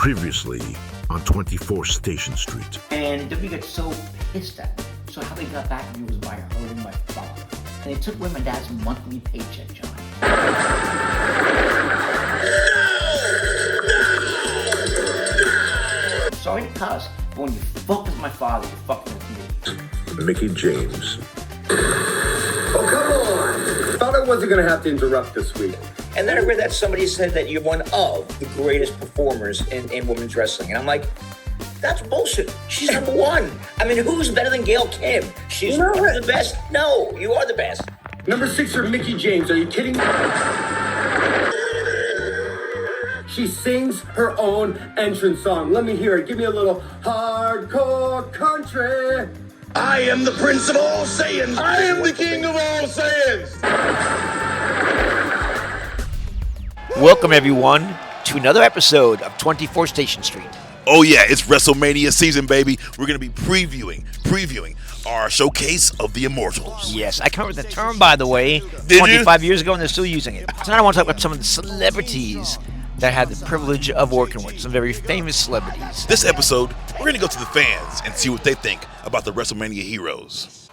Previously on 24 Station Street. And W got so pissed at me. So how they got back at me was by hurting my father. And they took away my dad's monthly paycheck, John. I'm sorry to cuss, but when you fuck with my father, you're fucking with me. Mickey James. Oh, come on! Thought I wasn't gonna have to interrupt this week. And then I read that somebody said that you're one of the greatest performers in women's wrestling. And I'm like, that's bullshit. She's number one. I mean, who's better than Gail Kim? She's one of the best. No, you are the best. Number 6 for Mickey James. Are you kidding me? She sings her own entrance song. Let me hear it. Give me a little hardcore country. I am the Prince of all Saiyans. I am the King of all Saiyans. Welcome, everyone, to another episode of 24 Station Street. Oh, yeah, it's WrestleMania season, baby. We're going to be previewing our showcase of the Immortals. Yes, I covered the term, by the way, Did 25 years ago, and they're still using it. Tonight I want to talk about some of the celebrities that I had the privilege of working with, some very famous celebrities. This episode, we're going to go to the fans and see what they think about the WrestleMania heroes.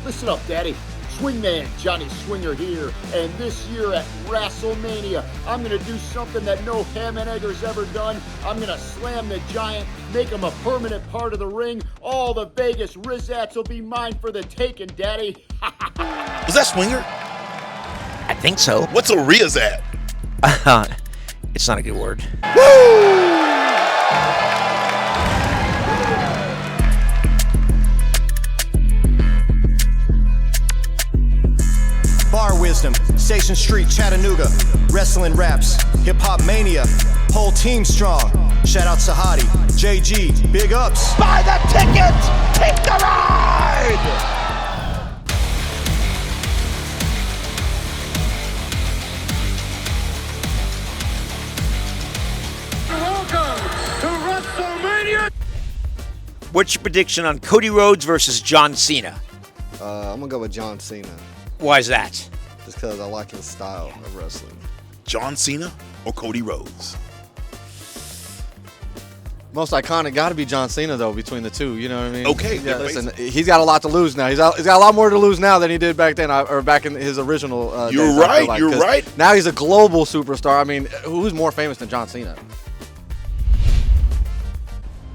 Listen up, Daddy. Swingman Johnny Swinger here, and this year at WrestleMania, I'm going to do something that no ham and egger's ever done. I'm going to slam the Giant, make him a permanent part of the ring. All the Vegas Rizzats will be mine for the taking, Daddy. Was that Swinger? I think so. What's a Riazat? It's not a good word. Bar Wisdom, Station Street, Chattanooga, Wrestling Raps, Hip Hop Mania, whole team strong. Shout out Sahadi, JG, big ups. Buy the ticket! Take the ride! Welcome to WrestleMania! What's your prediction on Cody Rhodes versus John Cena? I'm gonna go with John Cena, Why is that? just because I like his style of wrestling. John Cena or Cody Rhodes? Most iconic got to be John Cena though. Between the two, you know what I mean? Okay, Yeah. yeah, Listen, he's got a lot to lose now. He's got a lot more to lose now than he did back then, or back in his original. You're days, I feel right. You're 'cause right. Now he's a global superstar. I mean, who's more famous than John Cena?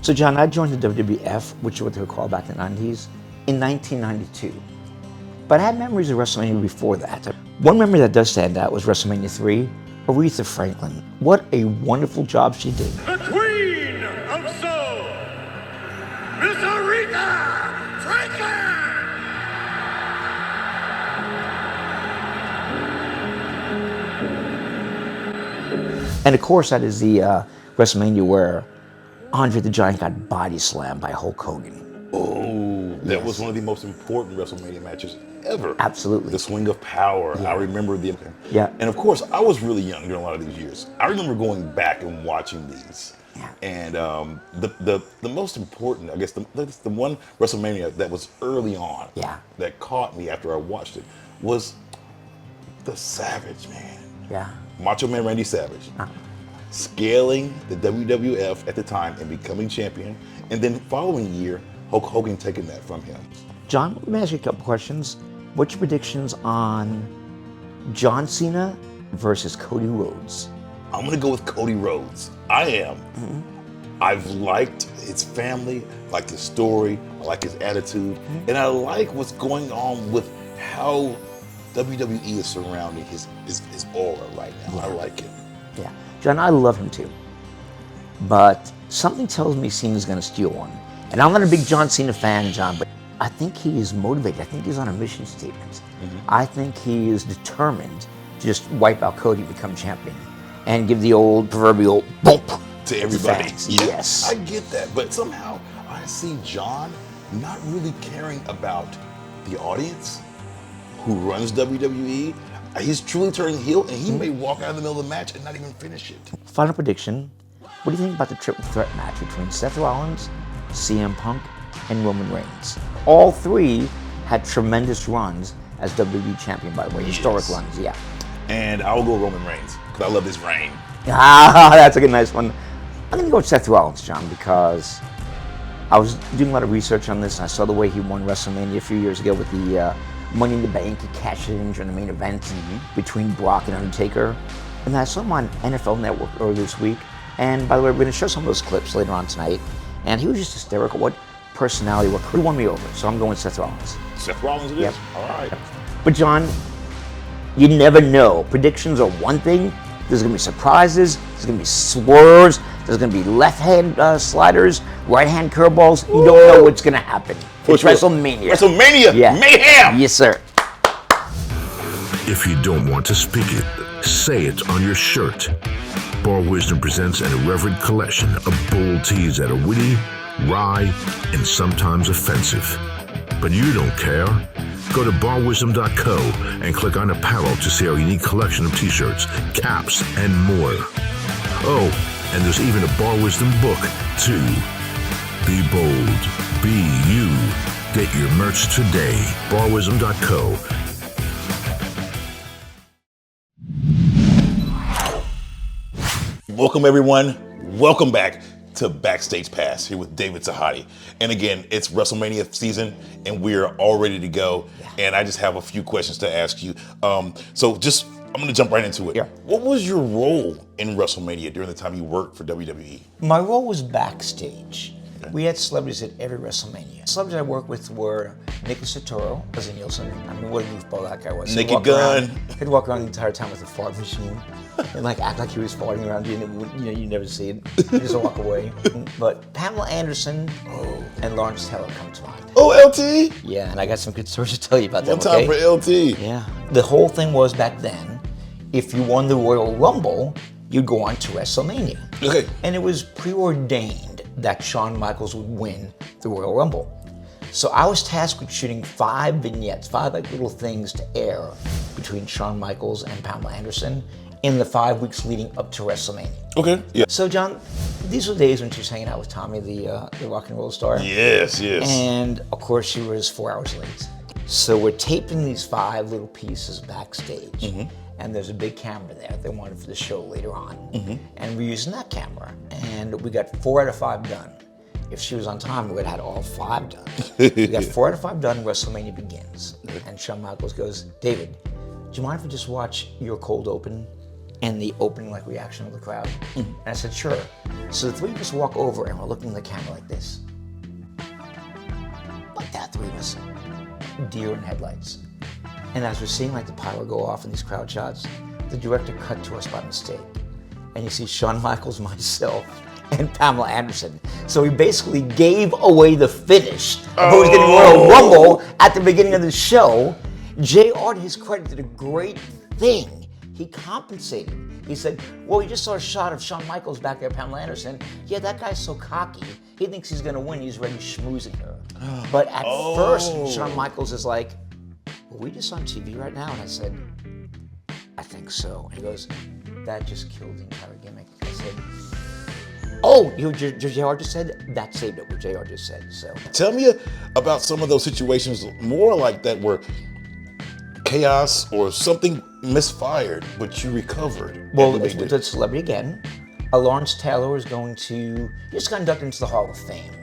So, John, I joined the WWF, which is what they were called back in the 90s, in 1992. But I had memories of WrestleMania before that. One memory that does stand out was WrestleMania 3, Aretha Franklin. What a wonderful job she did. The Queen of Soul, Miss Aretha Franklin! And of course, that is the WrestleMania where Andre the Giant got body slammed by Hulk Hogan. Oh, that Yes. was one of the most important WrestleMania matches ever. Absolutely. The Swing of Power. Yeah. I remember the. Yeah. And of course, I was really young during a lot of these years. I remember going back and watching these. Yeah. And the most important, I guess, the one WrestleMania that was early on. Yeah. That caught me after I watched it was the Savage, man. Yeah. Macho Man Randy Savage. Scaling the WWF at the time and becoming champion. And then following year, Hulk Hogan taking that from him. John, let me ask you a couple questions. What's your predictions on John Cena versus Cody Rhodes? I'm gonna go with Cody Rhodes. I am. I've liked his family, like his story, I like his attitude, and I like what's going on with how WWE is surrounding his aura right now. I like it. Yeah. John, I love him too. But something tells me Cena's going to steal one. And I'm not a big John Cena fan, John, but I think he is motivated. I think he's on a mission statement. I think he is determined to just wipe out Cody, become champion, and give the old proverbial bump To everybody. fans. Yeah, Yes. I get that. But somehow I see John not really caring about the audience who runs WWE. He's truly turning heel, and he may walk out in the middle of the match and not even finish it. Final prediction. What do you think about the triple threat match between Seth Rollins, CM Punk, and Roman Reigns? All three had tremendous runs as WWE champion, by the way, historic runs, yeah. and I will go Roman Reigns because I love this reign. Ah, that's a good, nice one. I'm gonna go with Seth Rollins, John, because I was doing a lot of research on this, and I saw the way he won WrestleMania a few years ago with the Money in the Bank. He cashed it in during the main event between Brock and Undertaker. And I saw him on NFL Network earlier this week. And by the way, we're gonna show some of those clips later on tonight. And he was just hysterical. What personality, what he won me over. So I'm going with Seth Rollins. Seth Rollins it is? Yep. All right. But John, you never know. Predictions are one thing. There's gonna be surprises. There's gonna be swerves. There's gonna be left-hand sliders, right-hand curveballs. You don't know what's gonna happen. It's WrestleMania. WrestleMania. Yeah. Mayhem. Yes, sir. If you don't want to speak it, say it on your shirt. Bar Wisdom presents an irreverent collection of bold teas that are witty, wry, and sometimes offensive. But you don't care. Go to barwisdom.co and click on apparel to see our unique collection of t-shirts, caps, and more. Oh, and there's even a Bar Wisdom book, too. Be bold. Be you. Get your merch today. barwisdom.co. Welcome, everyone. Welcome back to Backstage Pass here with David Sahadi. And again, it's WrestleMania season, and we're all ready to go. And I just have a few questions to ask you. I'm going to jump right into it. Yeah. What was your role in WrestleMania during the time you worked for WWE? My role was backstage. We had celebrities at every WrestleMania. Celebrities I worked with were Nicholas Sotoro, Leslie Nielsen. I mean, what a goofball that guy was. Naked Gun. He'd walk around the entire time with a fart machine and like act like he was farting around you, and you never see it. You just walk away. But Pamela Anderson and Lawrence Taylor come to mind. Oh, LT? Yeah, and I got some good stories to tell you about One them. time Okay? for LT. Yeah. The whole thing was back then, if you won the Royal Rumble, you'd go on to WrestleMania. Okay. And it was preordained that Shawn Michaels would win the Royal Rumble. So I was tasked with shooting 5 vignettes, 5 like little things to air between Shawn Michaels and Pamela Anderson in the 5 weeks leading up to WrestleMania. Okay. Yeah. So John, these were days when she was hanging out with Tommy, the rock and roll star. Yes, yes. And of course she was 4 hours late. So we're taping these 5 little pieces backstage. And there's a big camera there they wanted for the show later on. And we're using that camera. And we got 4 out of 5 done. If she was on time, we would have had all 5 done. We got 4 out of 5 done, WrestleMania begins. And Shawn Michaels goes, David, do you mind if we just watch your cold open and the opening like reaction of the crowd? And I said, sure. So the 3 of us walk over and we're looking at the camera like this. Like that, 3 of us. Deer in headlights. And as we're seeing like the pyro go off in these crowd shots, the director cut to us by mistake. And you see Shawn Michaels, myself, and Pamela Anderson. So he basically gave away the finish of who was getting Royal Rumble at the beginning of the show. JR, to his credit, did a great thing. He compensated. He said, well, you just saw a shot of Shawn Michaels back there, Pamela Anderson. Yeah, that guy's so cocky. He thinks he's gonna win. He's already schmoozing her. But at first, Shawn Michaels is like, are we just on TV right now? And I said, I think so. And he goes, that just killed the entire gimmick. I said, oh, JR just said? That saved it, what JR just said, so. Tell me about some of those situations more like that where chaos or something misfired, but you recovered. Well, it's a celebrity again. Lawrence Taylor is going to, just got inducted into the Hall of Fame.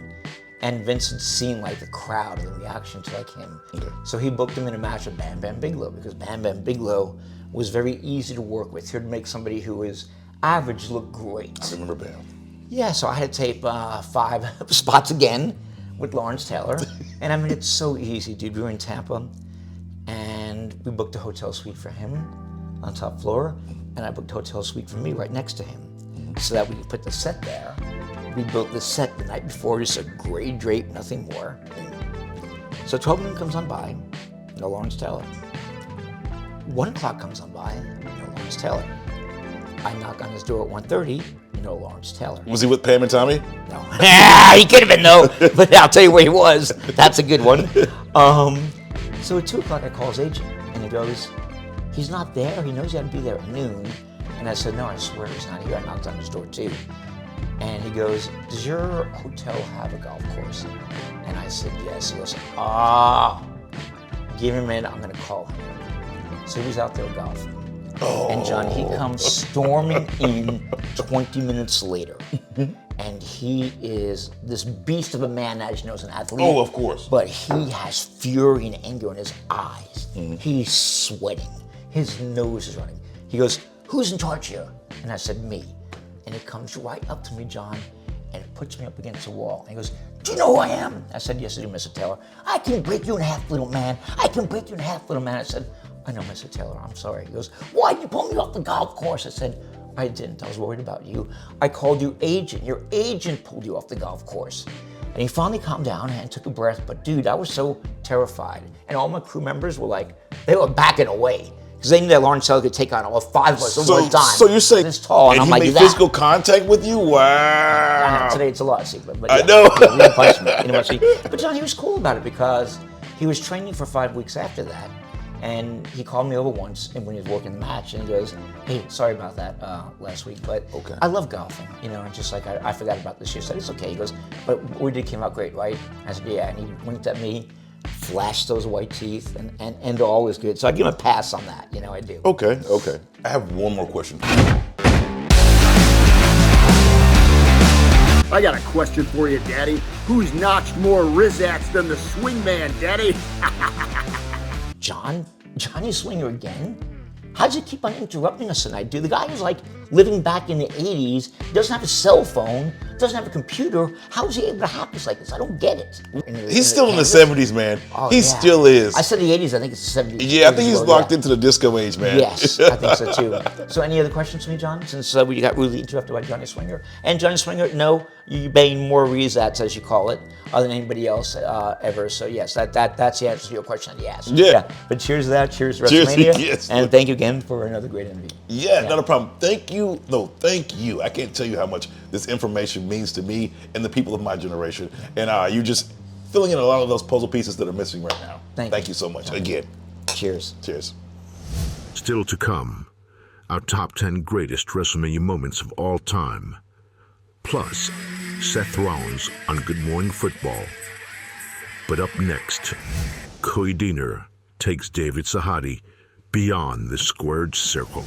And Vince had seen like the crowd and the reaction to like him. Okay. So he booked him in a match with Bam Bam Bigelow because Bam Bam Bigelow was very easy to work with. He'd make somebody who is average look great. I remember Bam. Yeah, so I had to tape 5 spots again with Lawrence Taylor. And I mean, it's so easy, dude. We were in Tampa and we booked a hotel suite for him on top floor. And I booked a hotel suite for me right next to him so that we could put the set there. We built the set the night before, just a gray drape, nothing more. So 12 noon comes on by, no Lawrence Taylor. 1 o'clock comes on by, no Lawrence Taylor. I knock on his door at 1:30, no Lawrence Taylor. Was he with Pam and Tommy? No. He could have been though, but I'll tell you where he was. That's a good one. So at 2 o'clock I call his agent and he goes, he's not there, he knows he had to be there at noon. And I said, no, I swear he's not here. I knocked on his door too. And he goes, does your hotel have a golf course? And I said, yes. He goes, give me a minute, I'm gonna call him. So he was out there golfing. And John, he comes storming in 20 minutes later. And he is this beast of a man, as you know, as an athlete. Oh, of course. But he has fury and anger in his eyes. He's sweating. His nose is running. He goes, "Who's in charge here?" And I said, "Me." And he comes right up to me, John, and puts me up against the wall. And he goes, "Do you know who I am?" I said, "Yes, I do, Mr. Taylor." "I can break you in half, little man. I can break you in half, little man." I said, "I know, Mr. Taylor, I'm sorry." He goes, "Why'd you pull me off the golf course?" I said, "I didn't. I was worried about you. I called your agent. Your agent pulled you off the golf course." And he finally calmed down and took a breath. But dude, I was so terrified. And all my crew members were like, they were backing away. Because they knew that Lawrence Taylor could take on all five of us at one time. So you're saying, this tall, and I'm he like made that. physical contact with you? I Wow. know, today it's a lot secret, but yeah, I know. Yeah, we didn't punch me. You know what I mean? But John, he was cool about it because he was training for 5 weeks after that. And he called me over once and when he was working the match and he goes, "Hey, sorry about that last week, but Okay. I love golfing, you know, and just like I forgot about this year." I said, "It's okay." He goes, "But what we did came out great, right?" I said, "Yeah," and he winked at me, flashed those white teeth, and all was good. So I give him a pass on that, you know, I do. Okay. I have one more question. I got a question for you, Daddy. Who's notched more Rizats than the Swingman, Daddy? Johnny Swinger again? How does he keep on interrupting us tonight, dude? The guy was like living back in the 80s, doesn't have a cell phone, doesn't have a computer. How is he able to hack us like this? I don't get it. He's still in the 70s, man. Oh, He yeah. still is. I said the 80s, I think it's the 70s. Yeah, I think he's Well, locked yeah. into the disco age, man. Yes, I think so too. So any other questions for me, John? Since we got really interrupted by Johnny Swinger. And Johnny Swinger, no, you bang more Rizats, as you call it, than anybody else ever. So yes, that's the answer to your question that you asked. Yeah. But cheers to that. Cheers to Cheers, WrestleMania. yes. And thank you again for another great interview. Yeah, not a problem. Thank you. No, thank you. I can't tell you how much this information means to me and the people of my generation. And you're just filling in a lot of those puzzle pieces that are missing right now. Thank you so much. Again. Cheers. Cheers. Still to come, our top 10 greatest WrestleMania moments of all time. Plus, Seth Rollins on Good Morning Football. But up next, Cody Deaner takes David Sahadi beyond the squared circle.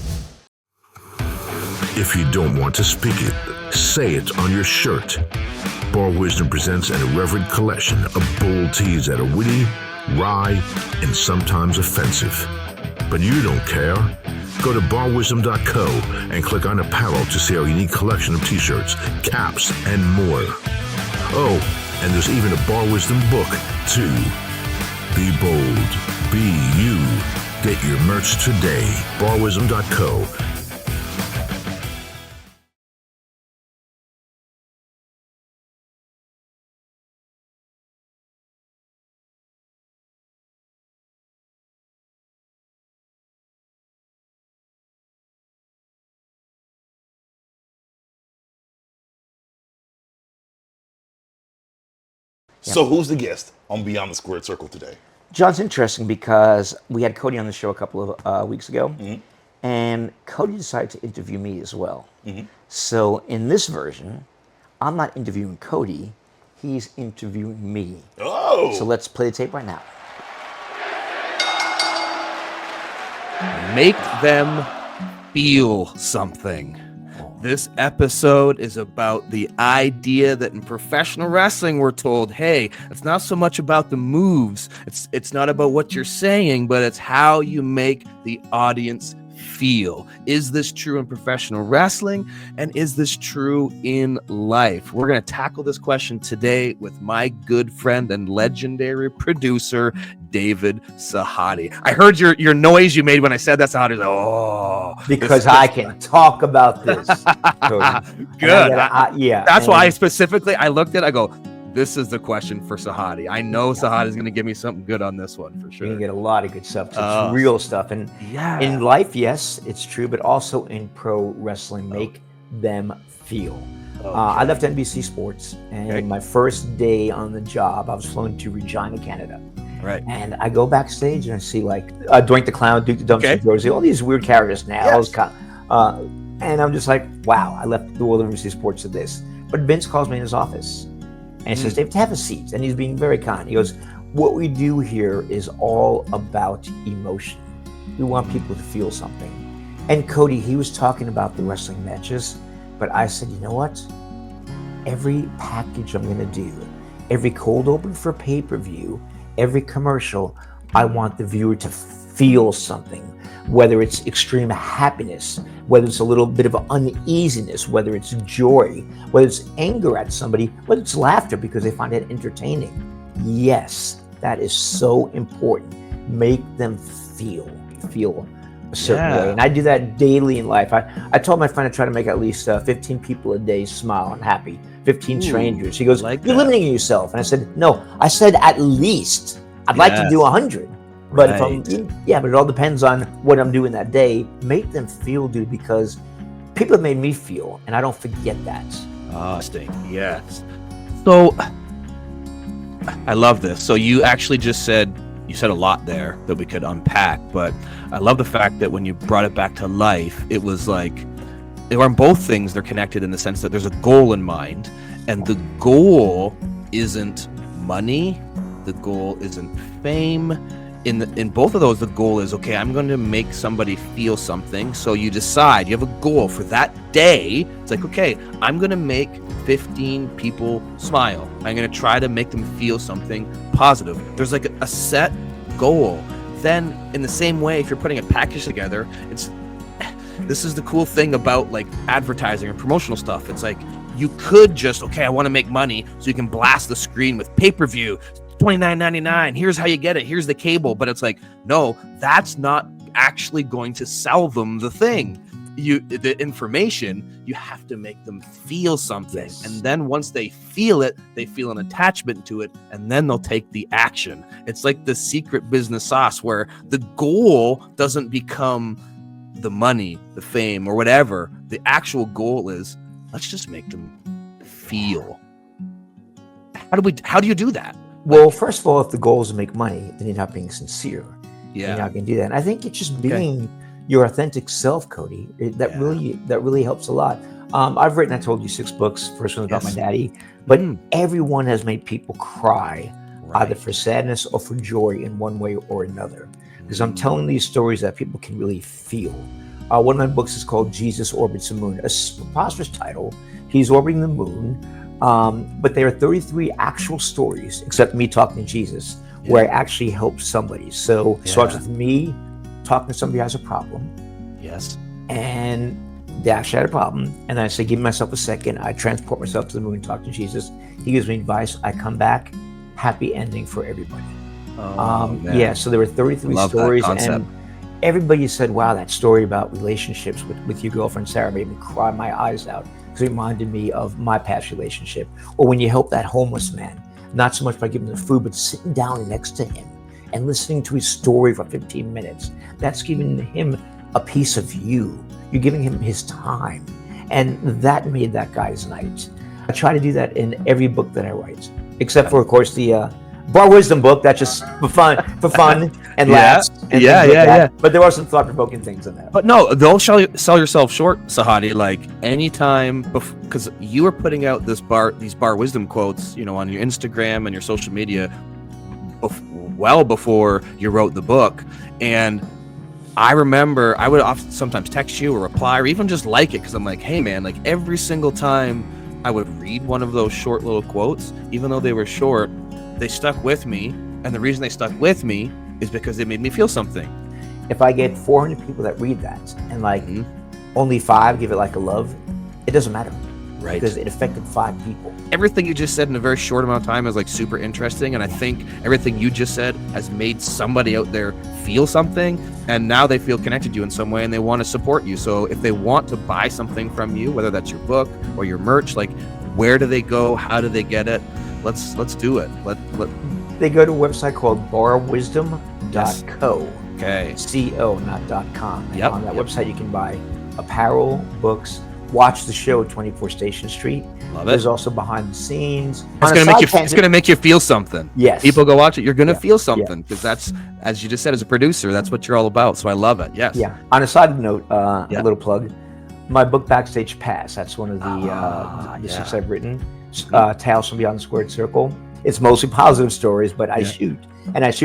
If you don't want to speak it, say it on your shirt. Bar Wisdom presents an irreverent collection of bold teas that are witty, wry, and sometimes offensive. But you don't care. Go to barwisdom.co and click on apparel to see our unique collection of t-shirts, caps, and more. Oh, and there's even a Bar Wisdom book, too. Be bold. Be you. Get your merch today. barwisdom.co. So who's the guest on Beyond the Squared Circle today? John's interesting because we had Cody on the show a couple of weeks ago, and Cody decided to interview me as well. So in this version, I'm not interviewing Cody, he's interviewing me. Oh! So let's play the tape right now. Make them feel something. This episode is about the idea that in professional wrestling we're told, hey, it's not so much about the moves, it's not about what you're saying, but it's how you make the audience feel. Is this true in professional wrestling? And is this true in life? We're going to tackle this question today with my good friend and legendary producer, David Sahadi. I heard your noise you made when I said that, Sahadi. Like, oh. Because I can talk about this. Good. Yeah. That's why I specifically, I looked at it, I go, this is the question for Sahadi. I know Sahadi is going to give me something good on this one for sure. You can get a lot of good stuff. It's real stuff. And yeah. in life, yes, it's true, but also in pro wrestling, make them feel. I left NBC Sports, and my first day on the job, I was flown to Regina, Canada. Right. And I go backstage and I see like Doink the Clown, Duke the Dumpster Rosie, all these weird characters now. Yes. And I'm just like, wow, I left the world of NBC Sports to this. But Vince calls me in his office. And he says, Dave, have a seat. And he's being very kind. He goes, what we do here is all about emotion. We want people to feel something. And Cody, he was talking about the wrestling matches, but I said, you know what? Every package I'm going to do, every cold open for pay-per-view, every commercial, I want the viewer to feel something, whether it's extreme happiness, whether it's a little bit of uneasiness, whether it's joy, whether it's anger at somebody, whether it's laughter because they find it entertaining. Yes, that is so important. Make them feel a certain way. And I do that daily in life. I told my friend I try to make at least 15 people a day smile and happy, 15 strangers. He goes, you're limiting yourself. And I said, no, I said at least. I'd like to do 100. But if but it all depends on what I'm doing that day. Make them feel, dude, because people have made me feel, and I don't forget that. Yes. So I love this. So you actually just said a lot there that we could unpack, but I love the fact that when you brought it back to life, it was like, on both things, they're connected in the sense that there's a goal in mind, and the goal isn't money, the goal isn't fame. In both of those, the goal is, okay, I'm going to make somebody feel something. So you decide, you have a goal for that day. It's like, okay, I'm going to make 15 people smile. I'm going to try to make them feel something positive. There's like a set goal. Then in the same way, if you're putting a package together, this is the cool thing about like advertising or promotional stuff. It's like, you could just, okay, I want to make money, so you can blast the screen with pay-per-view, $29.99. Here's how you get it. Here's the cable. But it's like, no, that's not actually going to sell them the thing. The information, you have to make them feel something. Yes. And then once they feel it, they feel an attachment to it, and then they'll take the action. It's like the secret business sauce where the goal doesn't become the money, the fame, or whatever. The actual goal is, let's just make them feel. How do you do that? Well, first of all, if the goal is to make money, then you're not being sincere. Yeah, you're not going to do that. And I think it's just being your authentic self, Cody. That really helps a lot. I've written, I told you, 6 books. First one was about my daddy, but everyone has made people cry, either for sadness or for joy in one way or another. Because I'm telling these stories that people can really feel. One of my books is called Jesus Orbits the Moon, a preposterous title. He's orbiting the moon. But there are 33 actual stories, except me talking to Jesus, where I actually help somebody. So it starts with me talking to somebody who has a problem. Yes. And they actually had a problem. And then I say, give myself a second. I transport myself to the moon, talk to Jesus. He gives me advice. I come back. Happy ending for everybody. So there were 33 stories. And everybody said, wow, that story about relationships with your girlfriend, Sarah, made me cry my eyes out. It reminded me of my past relationship. Or when you help that homeless man, not so much by giving him food, but sitting down next to him and listening to his story for 15 minutes. That's giving him a piece of you. You're giving him his time. And that made that guy's night. I try to do that in every book that I write, except for, of course, the Bar Wisdom book. That's just for fun and laughs. And But there are some thought-provoking things in that. But no, don't sell yourself short, Sahadi. Like anytime, because you were putting out these Bar Wisdom quotes, on your Instagram and your social media, well before you wrote the book. And I remember I would often sometimes text you or reply or even just like it because I'm like, hey man, like every single time I would read one of those short little quotes, even though they were short, they stuck with me. And the reason they stuck with me is because they made me feel something. If I get 400 people that read that and only 5 give it like a love, it doesn't matter. Right. Because it affected 5 people. Everything you just said in a very short amount of time is like super interesting. And I think everything you just said has made somebody out there feel something. And now they feel connected to you in some way and they want to support you. So if they want to buy something from you, whether that's your book or your merch, like where do they go? How do they get it? Let's do it. They go to a website called barwisdom.co. Okay. CO, not .com. And on that website you can buy apparel, books, watch the show at 24 Station Street. Love it. There's also behind the scenes. It's gonna make you feel something. Yes. People go watch it. You're gonna feel something because that's, as you just said, as a producer, that's what you're all about. So I love it. Yes. Yeah. On a side note, a little plug. My book Backstage Pass. That's one of the 6 I've written. Tales from Beyond the Squared Circle. It's mostly positive stories, but I shoot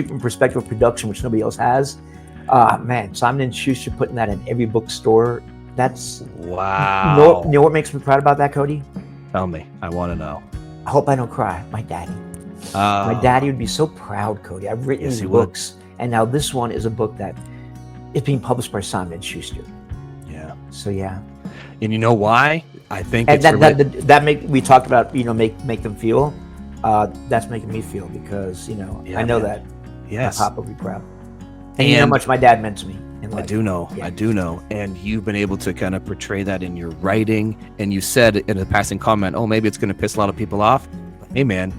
from perspective of production, which nobody else has. Man, Simon & Schuster putting that in every bookstore. That's Wow. You know what makes me proud about that, Cody? Tell me. I want to know. I hope I don't cry. My daddy. My daddy would be so proud, Cody. I've written his books, and now this one is a book that is being published by Simon & Schuster. Yeah. So yeah. And you know why? I think And it's we talked about, make them feel. That's making me feel because I know that my papa would be proud. And you know how much my dad meant to me in life. I do know. Yeah. I do know. And you've been able to kind of portray that in your writing. And you said in a passing comment, oh, maybe it's going to piss a lot of people off. But, hey, man,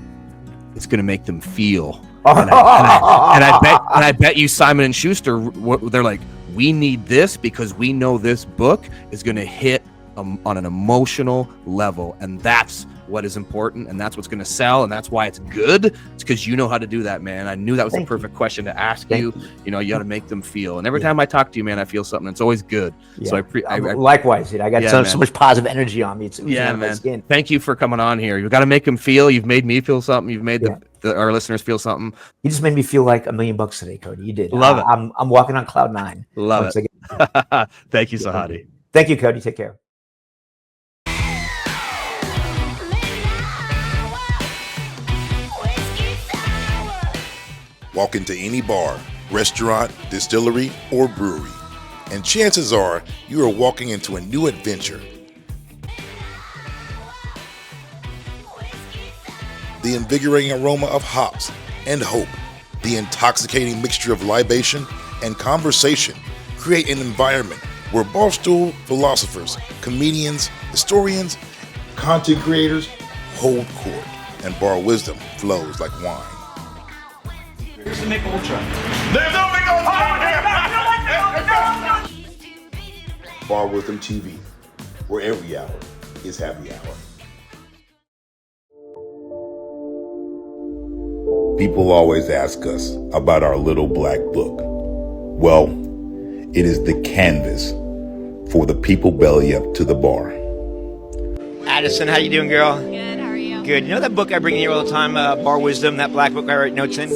it's going to make them feel. And I bet you Simon & Schuster, they're like, we need this because we know this book is going to hit on an emotional level. And that's what is important, and that's what's going to sell, and that's why it's good. It's because you know how to do that, man. I knew that was the perfect question to ask you. You got to make them feel. And every time I talk to you, man, I feel something. It's always good. Yeah. So likewise, I got so much positive energy on me. It's on my skin. Thank you for coming on here. You've got to make them feel. You've made me feel something. You've made our listeners feel something. You just made me feel like $1 million today, Cody. You did. Love it. I'm walking on cloud 9. Love it. Thank you, Sahadi. Thank you, Cody. Take care. Walk into any bar, restaurant, distillery, or brewery, and chances are you are walking into a new adventure. The invigorating aroma of hops and hope, the intoxicating mixture of libation and conversation create an environment where barstool philosophers, comedians, historians, content creators hold court, and bar wisdom flows like wine. Here's the Mick Ultra. There's no Mick Ultra! Bar Wisdom TV, where every hour is happy hour. People always ask us about our little black book. Well, it is the canvas for the people belly up to the bar. Addison, how you doing, girl? Good, how are you? Good. You know that book I bring in here all the time, Bar Wisdom, that black book I write notes in?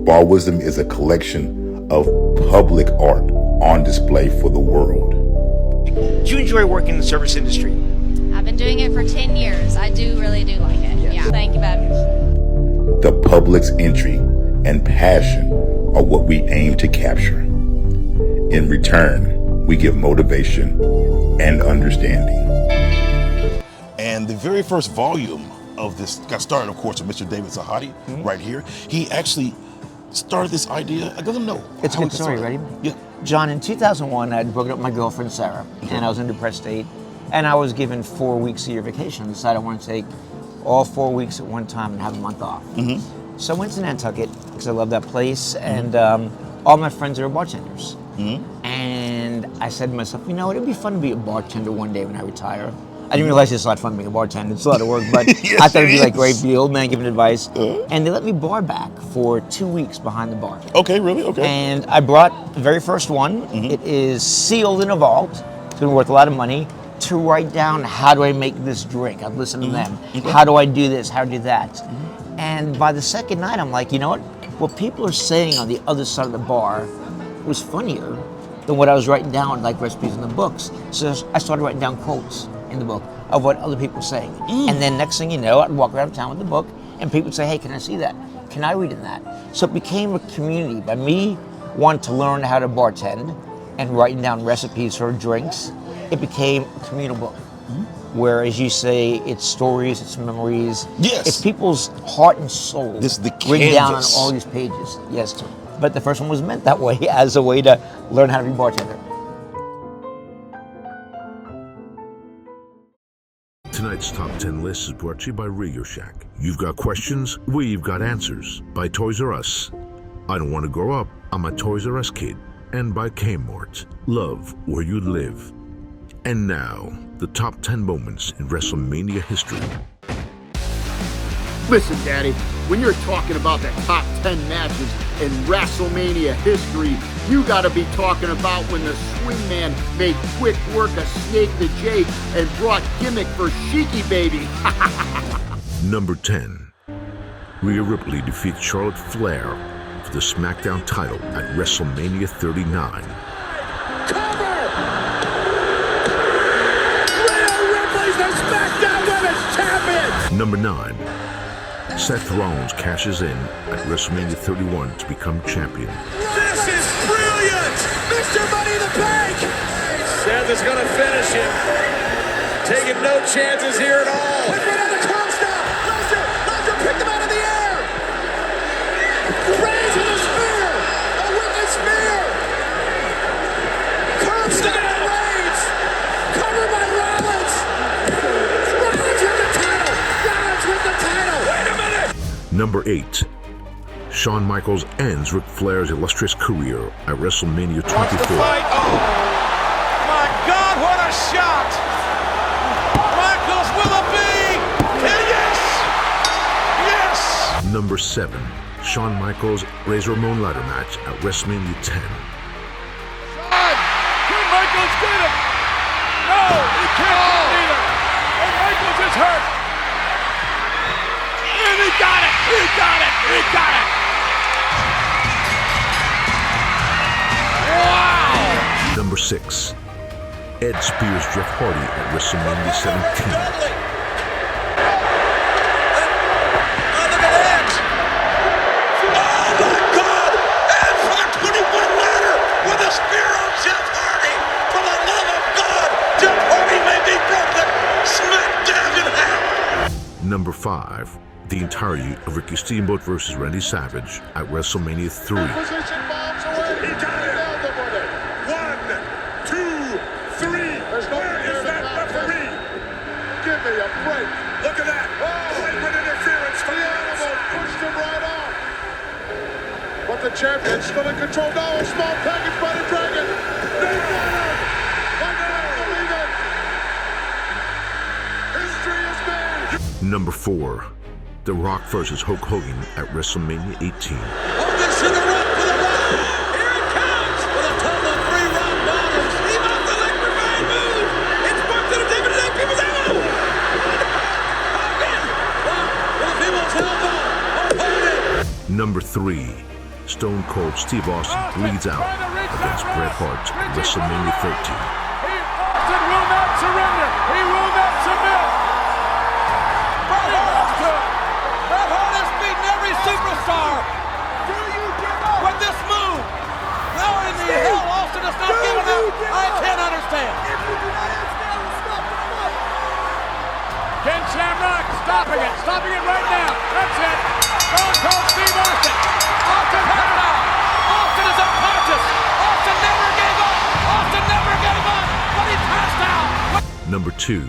Bar Wisdom is a collection of public art on display for the world. Do you enjoy working in the service industry? I've been doing it for 10 years. I really do like it. Yes. Yeah. Thank you, babe. The public's entry and passion are what we aim to capture. In return, we give motivation and understanding. And the very first volume of this got started, of course, with Mr. David Sahadi right here. He actually started this idea. I don't know. It's a good story. Ready? Yeah. John, in 2001, I had broken up with my girlfriend, Sarah, and I was in a depressed state, and I was given 4 weeks a year vacation. I decided I want to take all 4 weeks at one time and have a month off. So I went to Nantucket because I love that place, and all my friends are bartenders. And I said to myself, you know, it'd be fun to be a bartender one day when I retire. I didn't realize it's a lot of fun being a bartender. It's a lot of work, but Yes, I thought it'd be it like is. great, be the old man giving advice. And they let me bar back for 2 weeks behind the bar. Okay, really? Okay. And I brought the very first one. It is sealed in a vault. It's been worth a lot of money to write down, how do I make this drink? I've listened to them. How do I do this? How do I do that? And by the second night, I'm like, you know what people are saying on the other side of the bar was funnier than what I was writing down, like recipes in the books. So I started writing down quotes in the book of what other people were saying. And then next thing you know, I'd walk around town with the book and people would say, hey, can I see that? Can I read in that? So it became a community by me wanting to learn how to bartend and writing down recipes for drinks. It became a communal book. Where, as you say, it's stories, it's memories. Yes. It's people's heart and soul. This is the written down on canvas. all these pages. Yes. But the first one was meant that way, as a way to learn how to be a bartender. Tonight's Top 10 list is brought to you by Radio Shack. You've got questions, we've got answers. By Toys R Us. I don't want to grow up, I'm a Toys R Us kid. And by Kmart. Love where you live. And now, the top 10 moments in WrestleMania history. Listen, Daddy, when you're talking about the top 10 matches in WrestleMania history, you gotta be talking about when the Swingman made quick work of Snake the Jake and brought gimmick for Sheiky Baby. Number 10. Rhea Ripley defeats Charlotte Flair for the SmackDown title at WrestleMania 39. Number 9. Seth Rollins cashes in at WrestleMania 31 to become champion. This is brilliant! Mr. Money in the Bank! Seth is going to finish him. Taking no chances here at all. Look right on the curb stop! Lesnar picked him out of the air! Reigns with a spear! A wicked spear! Curb stop by Reigns! Covered by Rollins! Rollins with the title! Rollins with the title! Wait a minute! Number 8. Shawn Michaels ends Ric Flair's illustrious career at WrestleMania 24. Wants to fight. Oh, my God, what a shot! Michaels, will it be? Yes! Yes! Number 7. Shawn Michaels Razor Ramon ladder match at WrestleMania 10. Can Michaels get him? No, he can't get it either. And Michaels is hurt. And he got it! He got it! He got it! Wow! Number 6. Ed spears Jeff Hardy at WrestleMania 17. Number 5. The entirety of Ricky Steamboat versus Randy Savage at WrestleMania 3. He got it. 1, 2, 3. Where is that referee? Give me a break. Look at that. Flagrant interference from the animal. Pushed him right off. But the champion's still in control now. A small package by the Dragon. They got him. I can't believe it. History is made. Number 4. The Rock versus Hulk Hogan at WrestleMania 18. Hogan's to the Rock for the Rock. Here it comes with a total of 3 Rock bombers. Leave off the electrifying move. It's booked to the tip of the neck. People's elbow. Hogan. Rock with a people's elbow. Opponent. Number 3. Stone Cold Steve Austin bleeds out against Bret Hart at WrestleMania 13. Austin will not surrender. He will not submit. Bret Hart has beaten every superstar. Do you give up with this move? How in the hell Austin has not given up? I can't understand. If you do not understand, we'll stop the fight. Ken Shamrock stopping it right now. That's it. Stone Cold Steve Austin. Austin has it out. Austin is unconscious. Austin never gave up. Austin never gave up, but he passed out. Number 2.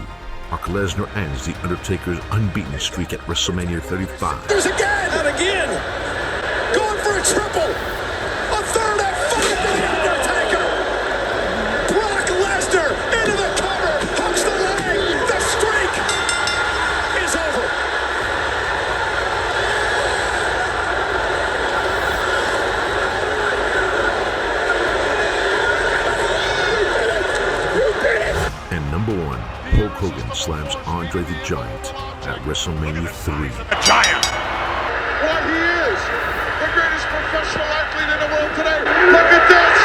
Brock Lesnar ends The Undertaker's unbeaten streak at WrestleMania 35. There's again! And again! Going for a triple! A third and final for The Undertaker! Brock Lesnar into the cover! Hooks the leg! The streak is over! And number 1. Hulk Hogan slams Andre the Giant at WrestleMania 3. A giant! What he is! The greatest professional athlete in the world today! Look at this!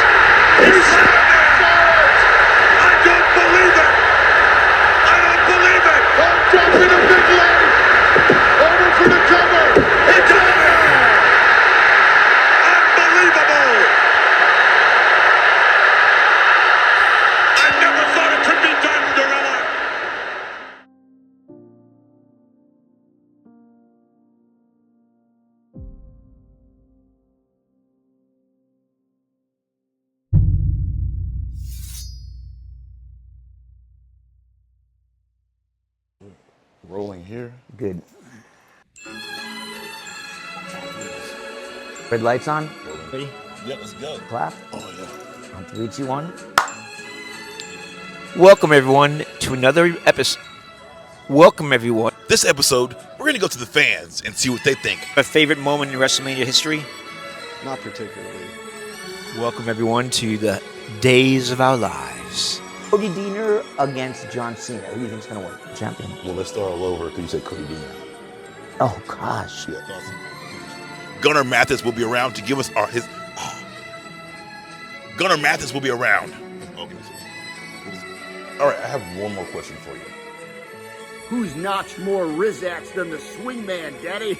He's I don't believe it! I don't believe it! Hulk dropping a big leg! Over for the cover! He got it! Unbelievable! I never thought it could be done, Gorilla! Rolling here. Good. Red lights on. Ready? Yeah, let's go. Clap. Oh, yeah. On 3, 2, 1. Welcome everyone to another episode. Welcome everyone. This episode, we're going to go to the fans and see what they think. A favorite moment in WrestleMania history. Not particularly. Welcome everyone to the days of our lives. Cody Deaner against John Cena. Who do you think's going to win? Champion. Well, let's start all over because you said Cody Dean. Oh, gosh. Yeah, awesome. Gunnar Mathis will be around to give us his. Gunnar Mathis will be around. Okay. All right, I have one more question for you. Who's notched more Rizaks than the Swingman, Daddy?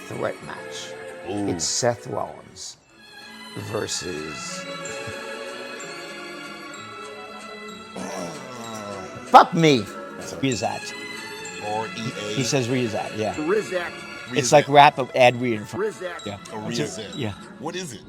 Threat match. Ooh. It's Seth Rollins versus. Fuck me. Rizak. R-E-A. He says Rizak, yeah. Rizak. It's like rap ad read in front. Rizak. Yeah. Rizak. Yeah. What is it?